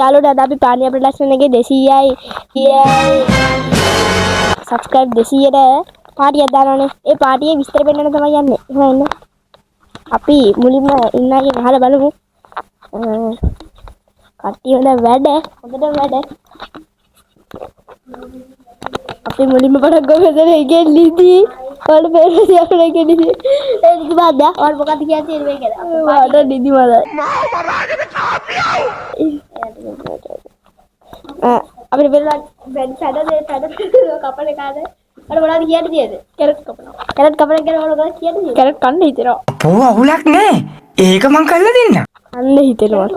යාළුවෝ අද අපි පානිය ප්‍රොඩක්ෂන් එකේ 200යි සබ්ස්ක්‍රයිබ් 200ට පාටියක් දානවානේ. ඒ පාටියේ විස්තර පෙන්නන්න තමයි යන්නේ. එහෙනම් ඉන්න. අපි මුලින්ම ඉන්නගේ අහලා බලමු. කට්ටිය හොඳ වැඩ. අපි මුලින්ම පටන් ගමු ඉගෙනීදී. ඔයාල පෙරේදී අපේ ඉගෙනීදී. ඒ නිදි බද්ද. ඔයාල මොකක්ද කියන්නේ මේක ගැන? වාට නිදි මල. මාමරාගෙන කාපියෝ. අපේ වෙලා බෙන් පැඩ කපන කාද? අර මොනවද කියන්නේ තියෙද? කැරට් කපනවා. කැරට් කපන එක ගැන මොනවද කියන්නේ? කැරට් කන්න හිතෙනවා. පොව අවුලක් නෑ. ඒක මං කරලා දෙන්න. කන්න හිතෙනවා.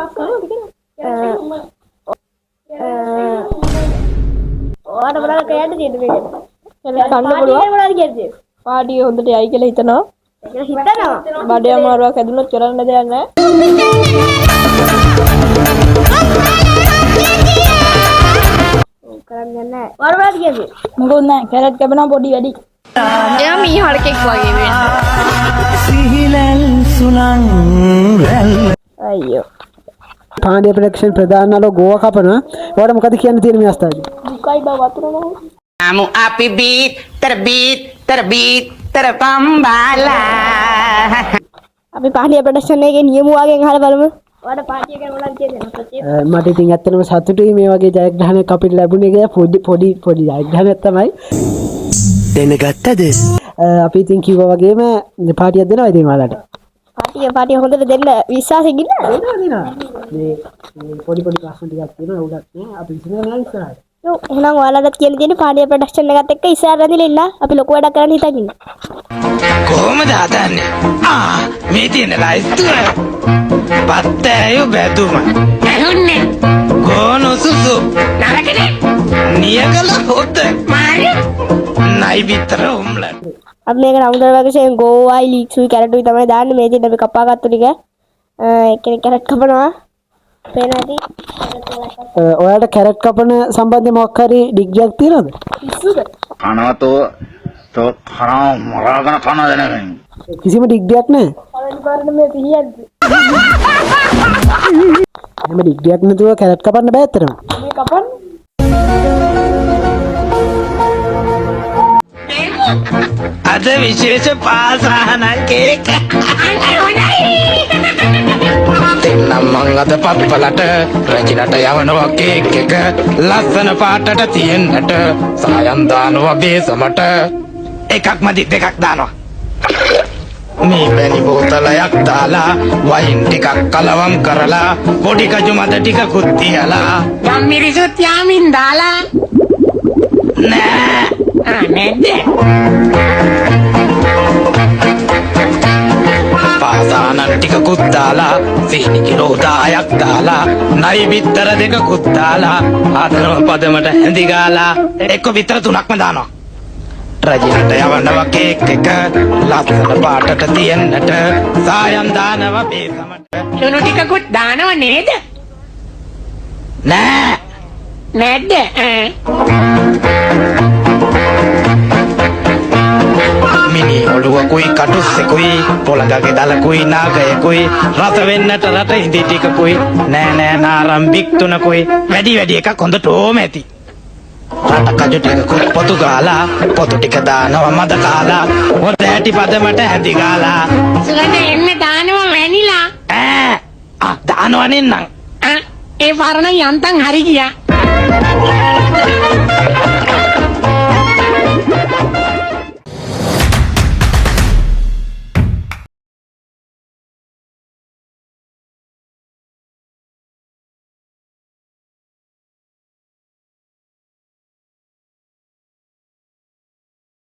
ඔයාට මොනවද කියන්න තියෙද මේක? කන්න පුළුවන්. මොනවද කියන්නේ? පාඩිය හොඳට යයි කියලා හිතනවා. ඒක හිතනවා. බඩේ අමාරුවක් ඇදුනොත් කරන්න දෙයක් නෑ. කරන්නේ නැහැ. වරවලද කියන්නේ? මොකද නැහැ. කැරට් කැපෙනවා පොඩි වැඩි. එයා මීහරකෙක් වගේ වෙන්නේ. සිහිලල් සුලං රැල්. අයියෝ. පාණ්ඩ්‍ය ප්‍රොඩක්ෂන් ප්‍රධානලෝ ගෝවා කපනවා. ඔයාලා මොකද කියන්න තියෙන මේ අවස්ථාවේදී? දුකයි බා වතුර නැහැ. Kamu api terbit terpambala. අපි පාණ්ඩ්‍ය ප්‍රොඩක්ෂන් එකේ නියම වාගෙන් අහලා බලමු. ඔයාලා පාටිය ගැන මොනවද කියන්නේ? මට ඉතින් ඇත්තටම සතුටුයි මේ වගේ ජයග්‍රහණයක් අපිට ලැබුණේ කියලා පොඩි ජයග්‍රහණයක් තමයි. දැනගත්තද? අපි ඉතින් කිව්වා වගේම පාටියක් දෙනවා ඉතින් ඔයාලට. පාටිය හොඳට දෙන්න විශ්වාසෙකින් ඉන්න. දෙනවා. මේ පොඩි ප්‍රශ්න ටිකක් තියෙනවා උඩක් නෑ අපි විසඳනවා ඉස්සරහට. ඔව් එහෙනම් ඔයාලට කියන දේ පාණ්ඩ්‍ය ප්‍රොඩක්ෂන් එකත් එක්ක ඉස්සරහ රැඳිලා ඉන්න. අපි ලොකු වැඩක් කරන්න හිතාගෙන ඉන්න. කොහොමද හදන්නේ? මේ තියෙන ලයිස්තුව. පත්තෑයෝ බැදුම. Ehunne. ගෝනු සුසු. Narakene. නියකල හොත. Mari. නයි විතර උම්ලට. අපි මේක නමුදර වගේම ගෝවයි ලීක්සුයි කැරටුයි තමයි දාන්නේ. මේ දෙන්න අපි කපාගත්තු ටික. එක්කෙනෙක් කැරට් කපනවා. පේනවාද? ඔයාලට කැරට් කපන සම්බන්ධයෙන් මොකක් හරි ඩිග්‍රියක් තියෙනවද? පිස්සුද? කනවතෝ තෝ හරාම මරාගෙන කන දෙනකන් කිසිම ඩිග්‍රියක් නැහැ. පළවෙනි පාරට මේ පිළියද්ද? එහෙම ඩිග්‍රියක් නැතුව කැරට් කපන්න බෑ ඇත්තටම. මේ කපන්නේ? අද විශේෂ පාසහනක් කේක. දෙන්නම් මං අද පප්පලට රජිනට යවනවා කේක් එක ලස්සන පාටට තියෙන්නට සායම් දානවා බේසමට එකක් මදි දෙකක් දානවා මේ පැණි බෝතලයක් දාලා වයින් ටිකක් කලවම් කරලා පොඩි කජු මද ටිකකුත් තියලා Gammirisut yamin dala. නෑ Nede. පාසානන් ටිකකුත් දාලා සීනි කිලෝ 10ක් දාලා නයි විතර දෙකකුත් දාලා ආදරව පදමට හැඳි ගාලා එක්ක විතර තුනක්ම දානවා රජිනට යවනවා කේක් එක ලස්සන පාටට තියෙන්නට සායම් දානවා බේසමට Chunu tikakut danawa nede. නෑ Nede. මිනි ඔළුවකුයි කටුස්සෙකුයි පොළඟගේ දලකුයි නාගයකුයි රස වෙන්නට රට ඉඳි ටිකකුයි නෑ නාරම්බික් තුනකුයි වැඩි එකක් හොඳට ඕම ඇති රට කජු ටිකකුත් පොතු ගාලා පොතු ටික දානවා මද කාලා හොත ඇටි පදමට හැදි ගාලා Suganda enne danawa vanilla. දානවා නෙන්නම් E parana yantan hari giya.